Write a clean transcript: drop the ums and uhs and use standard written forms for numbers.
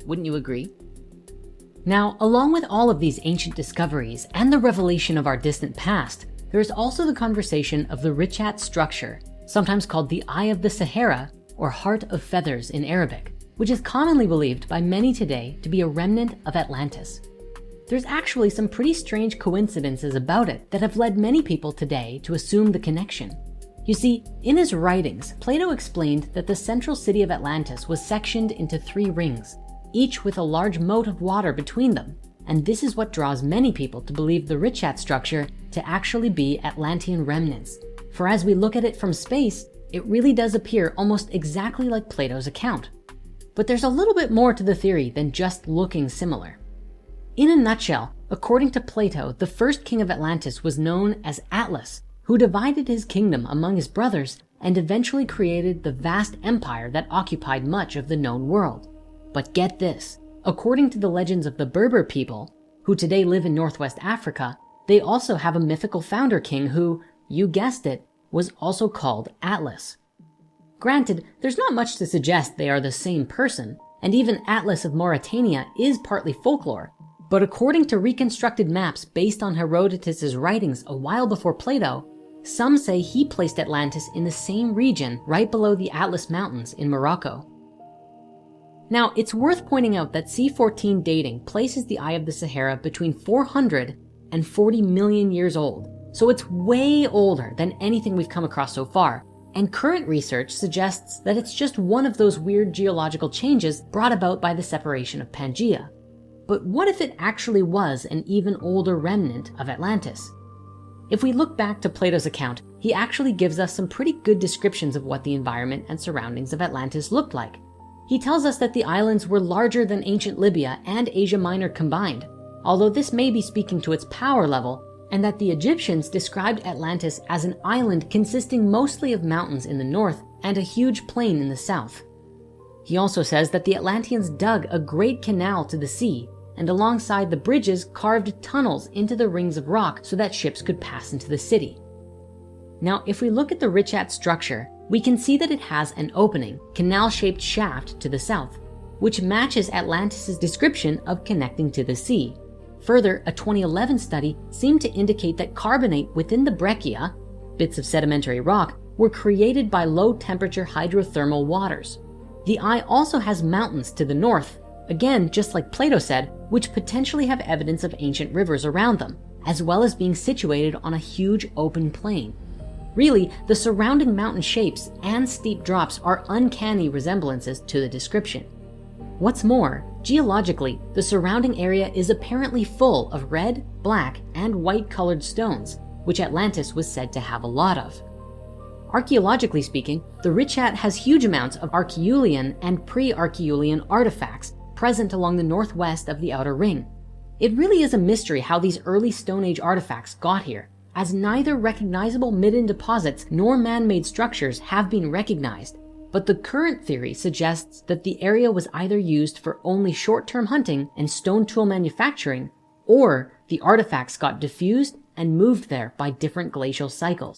Wouldn't you agree? Now, along with all of these ancient discoveries and the revelation of our distant past, there is also the conversation of the Richat Structure, sometimes called the Eye of the Sahara or Heart of Feathers in Arabic, which is commonly believed by many today to be a remnant of Atlantis. There's actually some pretty strange coincidences about it that have led many people today to assume the connection. You see, in his writings, Plato explained that the central city of Atlantis was sectioned into 3 rings, each with a large moat of water between them. And this is what draws many people to believe the Richat structure to actually be Atlantean remnants. For as we look at it from space, it really does appear almost exactly like Plato's account. But there's a little bit more to the theory than just looking similar. In a nutshell, according to Plato, the first king of Atlantis was known as Atlas, who divided his kingdom among his brothers and eventually created the vast empire that occupied much of the known world. But get this, according to the legends of the Berber people, who today live in Northwest Africa, they also have a mythical founder king who, you guessed it, was also called Atlas. Granted, there's not much to suggest they are the same person, and even Atlas of Mauritania is partly folklore, but according to reconstructed maps based on Herodotus's writings a while before Plato, some say he placed Atlantis in the same region right below the Atlas Mountains in Morocco. Now, it's worth pointing out that C14 dating places the Eye of the Sahara between 400 and 40 million years old, so it's way older than anything we've come across so far, and current research suggests that it's just one of those weird geological changes brought about by the separation of Pangaea. But what if it actually was an even older remnant of Atlantis? If we look back to Plato's account, he actually gives us some pretty good descriptions of what the environment and surroundings of Atlantis looked like. He tells us that the islands were larger than ancient Libya and Asia Minor combined, although this may be speaking to its power level, and that the Egyptians described Atlantis as an island consisting mostly of mountains in the north and a huge plain in the south. He also says that the Atlanteans dug a great canal to the sea, and alongside the bridges carved tunnels into the rings of rock so that ships could pass into the city. Now, if we look at the Richat structure, we can see that it has an opening, canal-shaped shaft to the south, which matches Atlantis' description of connecting to the sea. Further, a 2011 study seemed to indicate that carbonate within the breccia, bits of sedimentary rock, were created by low-temperature hydrothermal waters. The eye also has mountains to the north, again, just like Plato said, which potentially have evidence of ancient rivers around them, as well as being situated on a huge open plain. Really, the surrounding mountain shapes and steep drops are uncanny resemblances to the description. What's more, geologically, the surrounding area is apparently full of red, black, and white colored stones, which Atlantis was said to have a lot of. Archaeologically speaking, the Richat has huge amounts of Archeolian and pre-Archeolian artifacts present along the northwest of the outer ring. It really is a mystery how these early Stone Age artifacts got here, as neither recognizable midden deposits nor man-made structures have been recognized. But the current theory suggests that the area was either used for only short-term hunting and stone tool manufacturing, or the artifacts got diffused and moved there by different glacial cycles.